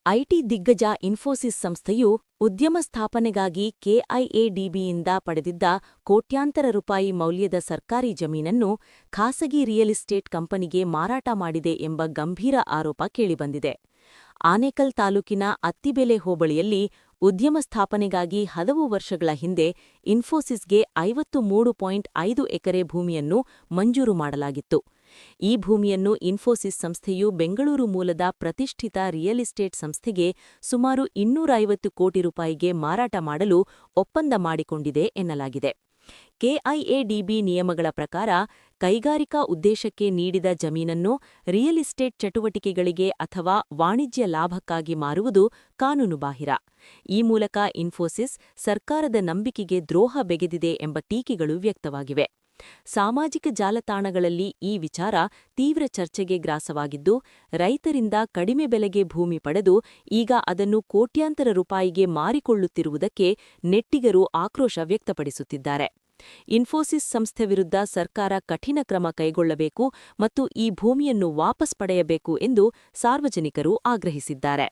IT ದಿಗ್ಗಜ ಇನ್ಫೋಸಿಸ್ ಸಂಸ್ಥೆಯು ಉದ್ಯಮ ಸ್ಥಾಪನೆಗಾಗಿ ಕೆಐಎಡಿಬಿಯಿಂದ ಪಡೆದಿದ್ದ ಕೋಟ್ಯಾಂತರ ರೂಪಾಯಿ ಮೌಲ್ಯದ ಸರ್ಕಾರಿ ಜಮೀನನ್ನು ಖಾಸಗಿ ರಿಯಲ್ ಎಸ್ಟೇಟ್ ಕಂಪನಿಗೆ ಮಾರಾಟ ಮಾಡಿದೆ ಎಂಬ ಗಂಭೀರ ಆರೋಪ ಕೇಳಿಬಂದಿದೆ. ಆನೇಕಲ್ ತಾಲೂಕಿನ ಅತ್ತಿಬೆಲೆ ಹೋಬಳಿಯಲ್ಲಿ ಉದ್ಯಮ ಸ್ಥಾಪನೆಗಾಗಿ ಹಲವು ವರ್ಷಗಳ ಹಿಂದೆ ಇನ್ಫೋಸಿಸ್ಗೆ 53.5 ಎಕರೆ ಭೂಮಿಯನ್ನು ಮಂಜೂರು ಮಾಡಲಾಗಿತ್ತು. ಈ ಭೂಮಿಯನ್ನು ಇನ್ಫೋಸಿಸ್ ಸಂಸ್ಥೆಯು ಬೆಂಗಳೂರು ಮೂಲದ ಪ್ರತಿಷ್ಠಿತ ರಿಯಲ್ ಎಸ್ಟೇಟ್ ಸಂಸ್ಥೆಗೆ ಸುಮಾರು 250 ಕೋಟಿ ರೂಪಾಯಿಗೆ ಮಾರಾಟ ಮಾಡಲು ಒಪ್ಪಂದ ಮಾಡಿಕೊಂಡಿದೆ ಎನ್ನಲಾಗಿದೆ. ಕೆಐಎಡಿಬಿ ನಿಯಮಗಳ ಪ್ರಕಾರ ಕೈಗಾರಿಕಾ ಉದ್ದೇಶಕ್ಕೆ ನೀಡಿದ ಜಮೀನನ್ನು ರಿಯಲ್ ಎಸ್ಟೇಟ್ ಚಟುವಟಿಕೆಗಳಿಗೆ ಅಥವಾ ವಾಣಿಜ್ಯ ಲಾಭಕ್ಕಾಗಿ ಮಾರುವುದು ಕಾನೂನುಬಾಹಿರ. ಈ ಮೂಲಕ ಇನ್ಫೋಸಿಸ್ ಸರ್ಕಾರದ ನಂಬಿಕೆಗೆ ದ್ರೋಹ ಬೆಗೆದಿದೆ ಎಂಬ ಟೀಕೆಗಳು ವ್ಯಕ್ತವಾಗಿವೆ. ಸಾಮಾಜಿಕ ಜಾಲತಾಣಗಳಲ್ಲಿ ಈ ವಿಚಾರ ತೀವ್ರ ಚರ್ಚೆಗೆ ಗ್ರಾಸವಾಗಿದ್ದು, ರೈತರಿಂದ ಕಡಿಮೆ ಬೆಲೆಗೆ ಭೂಮಿ ಪಡೆದು ಈಗ ಅದನ್ನು ಕೋಟ್ಯಾಂತರ ರೂಪಾಯಿಗೆ ಮಾರಿಕೊಳ್ಳುತ್ತಿರುವುದಕ್ಕೆ ನೆಟ್ಟಿಗರು ಆಕ್ರೋಶ ವ್ಯಕ್ತಪಡಿಸುತ್ತಿದ್ದಾರೆ. ಇನ್ಫೋಸಿಸ್ ಸಂಸ್ಥೆ ವಿರುದ್ಧ ಸರ್ಕಾರ ಕಠಿಣ ಕ್ರಮ ಕೈಗೊಳ್ಳಬೇಕು ಮತ್ತು ಈ ಭೂಮಿಯನ್ನು ವಾಪಸ್ ಪಡೆಯಬೇಕು ಎಂದು ಸಾರ್ವಜನಿಕರು ಆಗ್ರಹಿಸಿದ್ದಾರೆ.